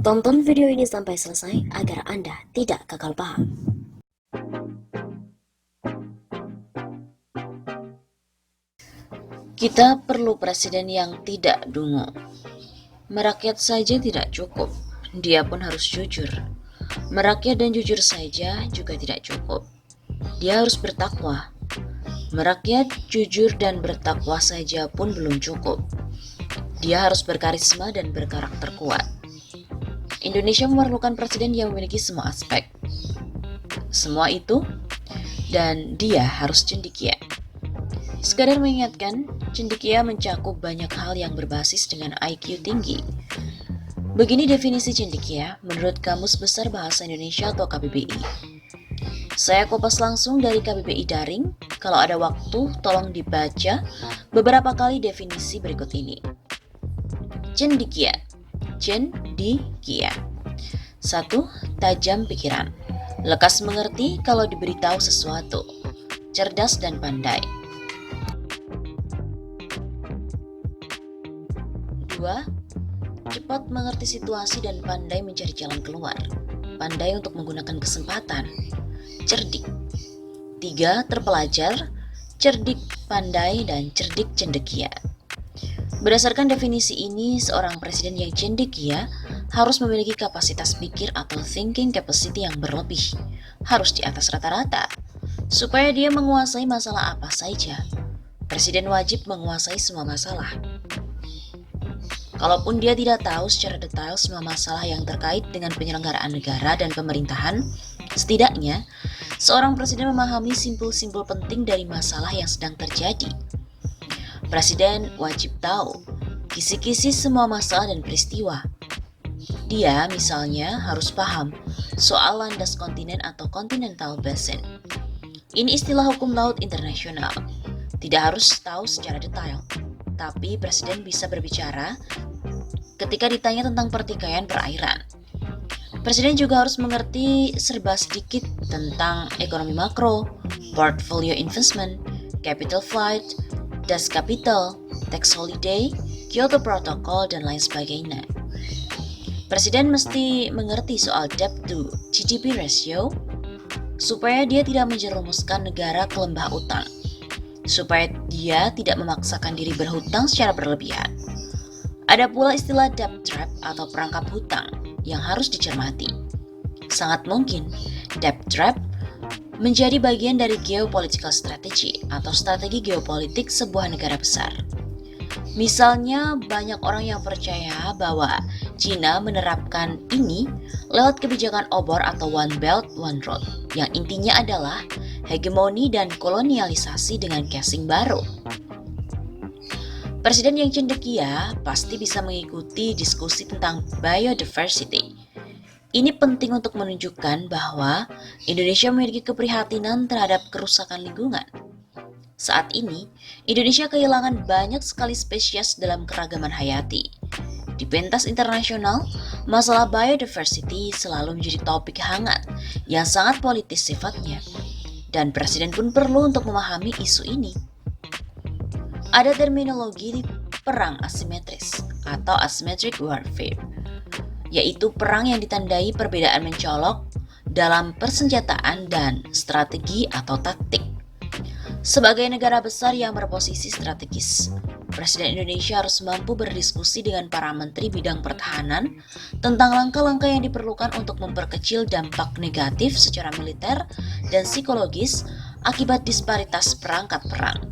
Tonton video ini sampai selesai agar Anda tidak gagal paham. Kita perlu presiden yang tidak dungu. Merakyat saja tidak cukup, dia pun harus jujur. Merakyat dan jujur saja juga tidak cukup, dia harus bertakwa. Merakyat, jujur, dan bertakwa saja pun belum cukup, dia harus berkarisma dan berkarakter kuat. Indonesia memerlukan presiden yang memiliki semua aspek. Semua itu, dan dia harus cendekia. Sekadar mengingatkan, cendekia mencakup banyak hal yang berbasis dengan IQ tinggi. Begini definisi cendekia menurut Kamus Besar Bahasa Indonesia atau KBBI. Saya kopas langsung dari KBBI Daring. Kalau ada waktu, tolong dibaca beberapa kali definisi berikut ini. Cendekia. Cendekia. 1. Tajam pikiran. Lekas mengerti kalau diberitahu sesuatu. Cerdas dan pandai. 2. Cepat mengerti situasi dan pandai mencari jalan keluar. Pandai untuk menggunakan kesempatan. Cerdik. 3. Terpelajar, cerdik, pandai, dan cerdik cendekia. Berdasarkan definisi ini, seorang presiden yang cendekia harus memiliki kapasitas pikir atau thinking capacity yang berlebih, harus di atas rata-rata. Supaya dia menguasai masalah apa saja, presiden wajib menguasai semua masalah. Kalaupun dia tidak tahu secara detail semua masalah yang terkait dengan penyelenggaraan negara dan pemerintahan, setidaknya seorang presiden memahami simpul-simpul penting dari masalah yang sedang terjadi. Presiden wajib tahu kisi-kisi semua masalah dan peristiwa. Dia misalnya harus paham soal landas kontinen atau continental basin. Ini istilah hukum laut internasional. Tidak harus tahu secara detail, tapi presiden bisa berbicara ketika ditanya tentang pertikaian perairan. Presiden juga harus mengerti serba sedikit tentang ekonomi makro, portfolio investment, capital flight, das capital, tax holiday, Kyoto Protocol, dan lain sebagainya. Presiden mesti mengerti soal debt to GDP ratio supaya dia tidak menjerumuskan negara ke lembah utang, supaya dia tidak memaksakan diri berhutang secara berlebihan. Ada pula istilah debt trap atau perangkap hutang yang harus dicermati. Sangat mungkin debt trap menjadi bagian dari geopolitical strategy atau strategi geopolitik sebuah negara besar. Misalnya, banyak orang yang percaya bahwa China menerapkan ini lewat kebijakan obor atau One Belt, One Road, yang intinya adalah hegemoni dan kolonialisasi dengan casing baru. Presiden yang cendekia pasti bisa mengikuti diskusi tentang biodiversity. Ini penting untuk menunjukkan bahwa Indonesia memiliki keprihatinan terhadap kerusakan lingkungan. Saat ini, Indonesia kehilangan banyak sekali spesies dalam keragaman hayati. Di pentas internasional, masalah biodiversity selalu menjadi topik hangat yang sangat politis sifatnya, dan presiden pun perlu untuk memahami isu ini. Ada terminologi perang asimetris atau asymmetric warfare, yaitu perang yang ditandai perbedaan mencolok dalam persenjataan dan strategi atau taktik. Sebagai negara besar yang berposisi strategis, Presiden Indonesia harus mampu berdiskusi dengan para menteri bidang pertahanan tentang langkah-langkah yang diperlukan untuk memperkecil dampak negatif secara militer dan psikologis akibat disparitas perangkat perang.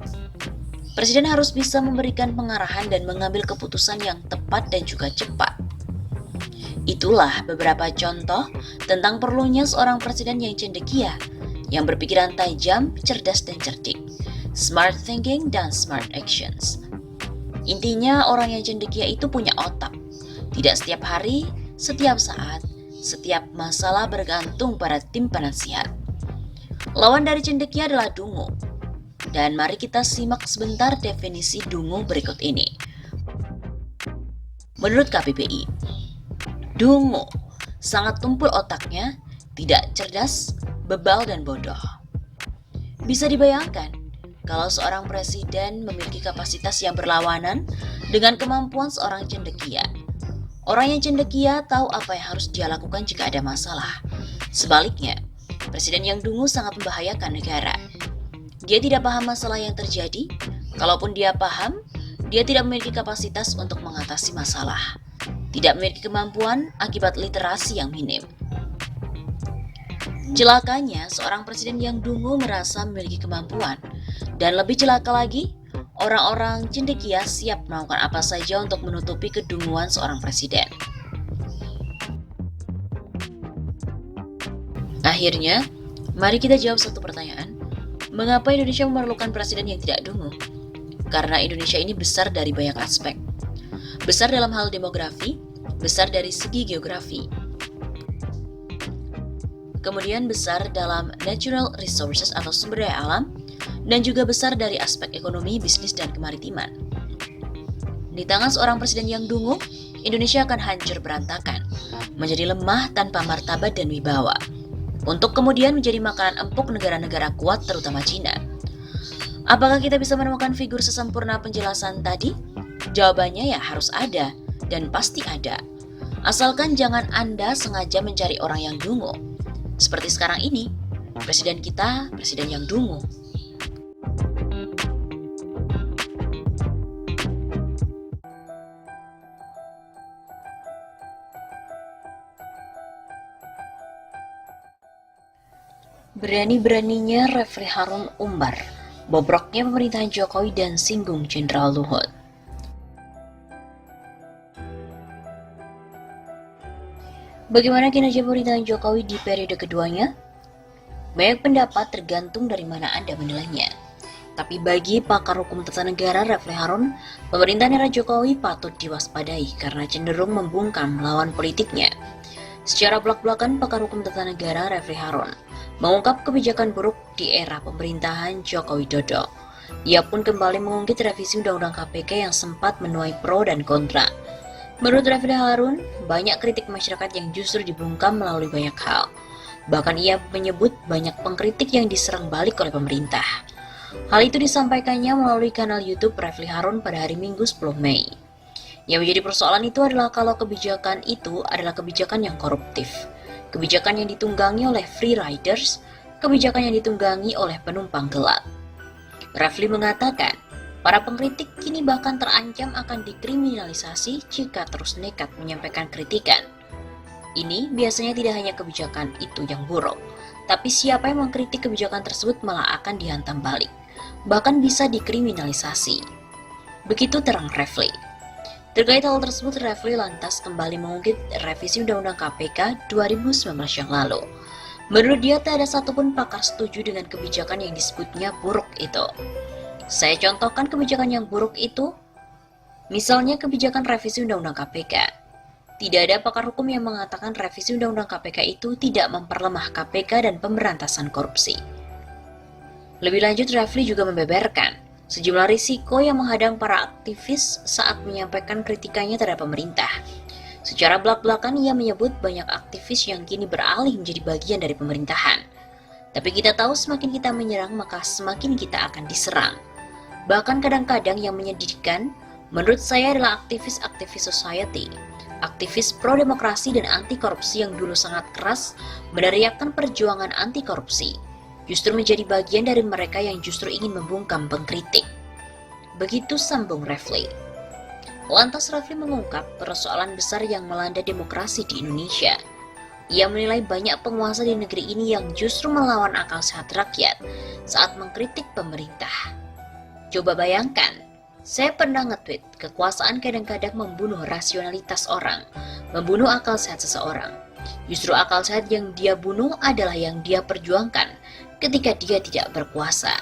Presiden harus bisa memberikan pengarahan dan mengambil keputusan yang tepat dan juga cepat. Itulah beberapa contoh tentang perlunya seorang presiden yang cendekia, yang berpikiran tajam, cerdas, dan cerdik, smart thinking, dan smart actions. Intinya, orang yang cendekia itu punya otak. Tidak setiap hari, setiap saat, setiap masalah bergantung pada tim penasihat. Lawan dari cendekia adalah dungu. Dan mari kita simak sebentar definisi dungu berikut ini. Menurut KBBI, dungu sangat tumpul otaknya, tidak cerdas, bebal, dan bodoh. Bisa dibayangkan kalau seorang presiden memiliki kapasitas yang berlawanan dengan kemampuan seorang cendekia. Orang yang cendekia tahu apa yang harus dia lakukan jika ada masalah. Sebaliknya, presiden yang dungu sangat membahayakan negara. Dia tidak paham masalah yang terjadi. Kalaupun dia paham, dia tidak memiliki kapasitas untuk mengatasi masalah. Tidak memiliki kemampuan akibat literasi yang minim. Celakanya, seorang presiden yang dungu merasa memiliki kemampuan. Dan lebih celaka lagi, orang-orang cendekia siap melakukan apa saja untuk menutupi kedunguan seorang presiden. Akhirnya, mari kita jawab satu pertanyaan. Mengapa Indonesia memerlukan presiden yang tidak dungu? Karena Indonesia ini besar dari banyak aspek. Besar dalam hal demografi, besar dari segi geografi. Kemudian besar dalam natural resources atau sumber daya alam, dan juga besar dari aspek ekonomi, bisnis, dan kemaritiman. Di tangan seorang presiden yang dungu, Indonesia akan hancur berantakan, menjadi lemah tanpa martabat dan wibawa, untuk kemudian menjadi makanan empuk negara-negara kuat terutama Cina. Apakah kita bisa menemukan figur sesempurna penjelasan tadi? Jawabannya ya harus ada, dan pasti ada. Asalkan jangan Anda sengaja mencari orang yang dungu. Seperti sekarang ini, presiden kita presiden yang dungu. Berani-beraninya Refli Harun umbar, bobroknya pemerintahan Jokowi dan singgung Jenderal Luhut. Bagaimana kinerja pemerintahan Jokowi di periode keduanya? Banyak pendapat tergantung dari mana Anda menilainya. Tapi bagi pakar hukum tata negara Refli Harun, pemerintahan era Jokowi patut diwaspadai karena cenderung membungkam lawan politiknya. Secara belak-belakan, pakar hukum tata negara Refli Harun mengungkap kebijakan buruk di era pemerintahan Joko Widodo. Ia pun kembali mengungkit revisi Undang-Undang KPK yang sempat menuai pro dan kontra. Menurut Refli Harun, banyak kritik masyarakat yang justru dibungkam melalui banyak hal. Bahkan ia menyebut banyak pengkritik yang diserang balik oleh pemerintah. Hal itu disampaikannya melalui kanal YouTube Refli Harun pada hari Minggu 10 Mei. Yang menjadi persoalan itu adalah kalau kebijakan itu adalah kebijakan yang koruptif, kebijakan yang ditunggangi oleh free riders, kebijakan yang ditunggangi oleh penumpang gelap. Refli mengatakan, para pengkritik kini bahkan terancam akan dikriminalisasi jika terus nekat menyampaikan kritikan. Ini biasanya tidak hanya kebijakan itu yang buruk, tapi siapa yang mengkritik kebijakan tersebut malah akan dihantam balik, bahkan bisa dikriminalisasi. Begitu terang Refli. Terkait hal tersebut, Refli lantas kembali mengungkit revisi Undang-Undang KPK 2019 yang lalu. Menurut dia, tak ada satupun pakar setuju dengan kebijakan yang disebutnya buruk itu. Saya contohkan kebijakan yang buruk itu, misalnya kebijakan revisi Undang-Undang KPK. Tidak ada pakar hukum yang mengatakan revisi Undang-Undang KPK itu tidak memperlemah KPK dan pemberantasan korupsi. Lebih lanjut, Refli juga membeberkan sejumlah risiko yang menghadang para aktivis saat menyampaikan kritikannya terhadap pemerintah. Secara belak-belakan ia menyebut banyak aktivis yang kini beralih menjadi bagian dari pemerintahan. Tapi kita tahu semakin kita menyerang maka semakin kita akan diserang. Bahkan kadang-kadang yang menyedihkan menurut saya adalah aktivis-aktivis society, aktivis pro-demokrasi dan anti-korupsi yang dulu sangat keras meneriakkan perjuangan anti-korupsi, justru menjadi bagian dari mereka yang justru ingin membungkam pengkritik. Begitu sambung Refli. Lantas Refli mengungkap persoalan besar yang melanda demokrasi di Indonesia. Ia menilai banyak penguasa di negeri ini yang justru melawan akal sehat rakyat saat mengkritik pemerintah. Coba bayangkan, saya pernah nge-tweet kekuasaan kadang-kadang membunuh rasionalitas orang, membunuh akal sehat seseorang. Justru akal sehat yang dia bunuh adalah yang dia perjuangkan ketika dia tidak berkuasa.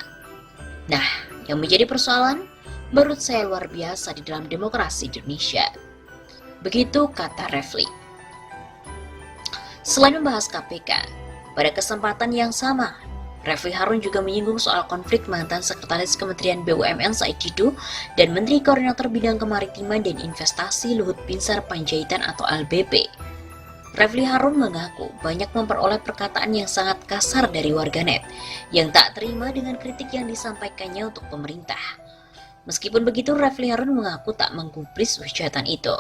Nah, yang menjadi persoalan menurut saya luar biasa di dalam demokrasi di Indonesia. Begitu kata Refli. Selain membahas KPK, pada kesempatan yang sama, Refli Harun juga menyinggung soal konflik mantan Sekretaris Kementerian BUMN Said Didu dan Menteri Koordinator Bidang Kemaritiman dan Investasi Luhut Binsar Panjaitan atau LBP. Refli Harun mengaku banyak memperoleh perkataan yang sangat kasar dari warganet yang tak terima dengan kritik yang disampaikannya untuk pemerintah. Meskipun begitu, Refli Harun mengaku tak menggubris ucapan itu.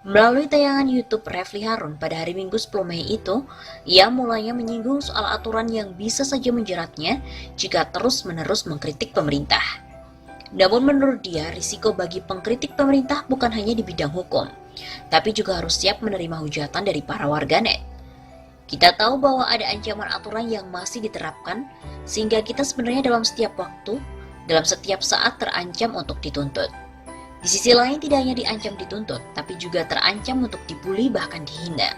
Melalui tayangan YouTube Refli Harun pada hari Minggu 10 Mei itu, ia mulanya menyinggung soal aturan yang bisa saja menjeratnya jika terus-menerus mengkritik pemerintah. Namun menurut dia, risiko bagi pengkritik pemerintah bukan hanya di bidang hukum, tapi juga harus siap menerima hujatan dari para warganet. Kita tahu bahwa ada ancaman aturan yang masih diterapkan, sehingga kita sebenarnya dalam setiap waktu, dalam setiap saat terancam untuk dituntut. Di sisi lain tidak hanya diancam dituntut, tapi juga terancam untuk dibully bahkan dihina.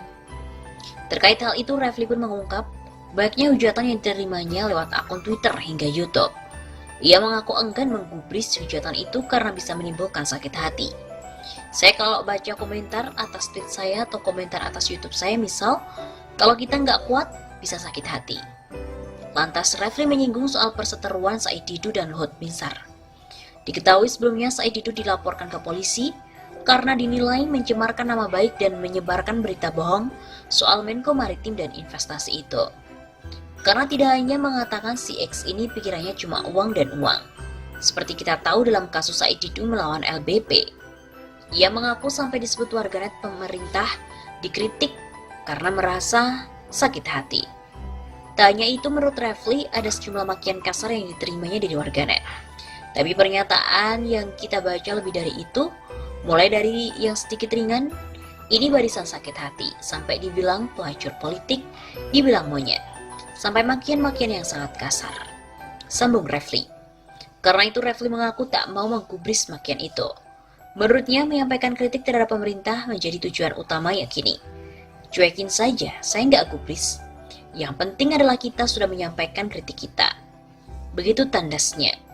Terkait hal itu, Refli pun mengungkap banyaknya hujatan yang diterimanya lewat akun Twitter hingga YouTube. Ia mengaku enggan menggubris hujatan itu karena bisa menimbulkan sakit hati. Saya kalau baca komentar atas tweet saya atau komentar atas YouTube saya misal, kalau kita nggak kuat, bisa sakit hati. Lantas Refli menyinggung soal perseteruan Said Didu dan Luhut Binsar. Diketahui sebelumnya Said Didu dilaporkan ke polisi karena dinilai mencemarkan nama baik dan menyebarkan berita bohong soal Menko Maritim dan Investasi itu. Karena tidak hanya mengatakan si X ini pikirannya cuma uang dan uang. Seperti kita tahu dalam kasus Said Didu melawan LBP. Ia mengaku sampai disebut warganet pemerintah dikritik karena merasa sakit hati. Tak hanya itu, menurut Refli ada sejumlah makian kasar yang diterimanya dari warganet. Tapi pernyataan yang kita baca lebih dari itu, mulai dari yang sedikit ringan, ini barisan sakit hati, sampai dibilang pelacur politik, dibilang monyet, sampai makian-makian yang sangat kasar. Sambung Refli. Karena itu Refli mengaku tak mau menggubris makian itu. Menurutnya menyampaikan kritik terhadap pemerintah menjadi tujuan utama yang kini. Cuekin saja, saya nggak gubris. Yang penting adalah kita sudah menyampaikan kritik kita. Begitu tandasnya.